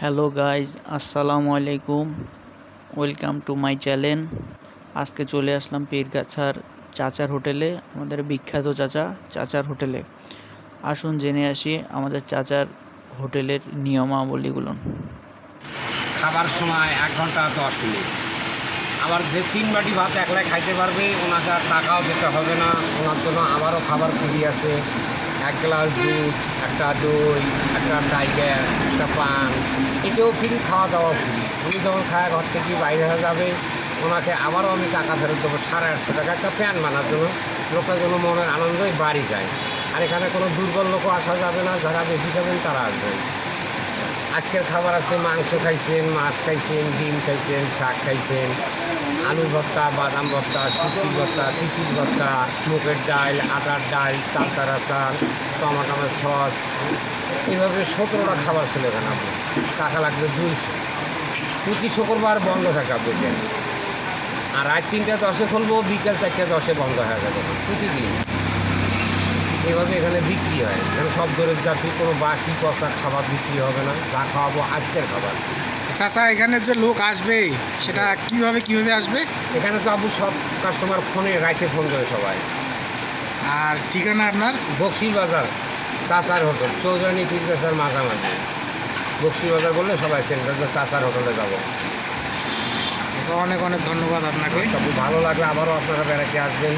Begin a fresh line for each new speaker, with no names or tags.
Hello guys, আসসালামু আলাইকুম। Welcome to my channel. আজকে চলে আসলাম পীরগাছার চাচার হোটেলে, আমাদের বিখ্যাত চাচার হোটেলে। আসুন জেনে আসি আমাদের চাচার হোটেলের নিয়মাবলীগুলো।
খাবার সময় 1 ঘন্টা 10 মিনিট। আবার যে 3 বাটি ভাত একলাই খাইতে পারবে ওনাকে আর টাকাও দিতে হবে না। ওনার জন্য আমারও খাবার ফ্রি আছে। 1 গ্লাস দুধ, একটা দই, একটা টাইগার, একটা পান, এটাও ফ্রি, খাওয়া দাওয়া ফ্রি। উনি যখন খায় ঘর থেকে বাইরে হয়ে যাবে, ওনাকে আবারও আমি টাকা ফেরত দেবো 850 টাকা একটা প্যান বানার জন্য। লোকটার জন্য মনের আনন্দই বাড়ি যায়। আর এখানে কোনো দুর্বল লোকও আসা যাবে না, যারা বেশি খাবেন তারা আসবেন। আজকের খাবার আছে মাংস খাইছেন, মাছ খাইছেন, ডিম খাইছেন, শাক খাইছেন, আলু ভর্তা, বাদাম ভর্তা, শুটকির ভর্তা, খিচুড়ি ভর্তা, মুগের ডাল, আটার ডাল, চালতার আচার, টমাটামের সস, এইভাবে 17টা খাবার ছিল এখানে। আপনি টাকা লাগবে 200। প্রতি শুক্রবার বন্ধ থাকে আপনাদের। আর রাত 3টা 10-এ খুলবো, বিকেল 4টা 10-এ বন্ধ হয়ে যাবে প্রতিদিন। এভাবে এখানে বিক্রি হয়। এখানে সব দরের জাতি, কোনো বাকি পচা খাবার বিক্রি হবে না। যা খাওয়াবো আজকের খাবার।
চাচা, এখানে যে লোক আসবে সেটা কিভাবে আসবে?
এখানে তো আবু সব কাস্টমার ফোনে রাইতে ফোন করে সবাই।
আর ঠিকানা আপনার?
বক্সি বাজার, চাচার হোটেল, চৌধুরানী পীরগাছার মাঝামাঝি। বক্সি বাজার বললে সবাই সেন্টার চাচার হোটেলে যাবো।
চাচা, অনেক অনেক ধন্যবাদ আপনাকে।
খুব ভালো লাগলে আবারও আপনারা বেড়াতে আসবেন।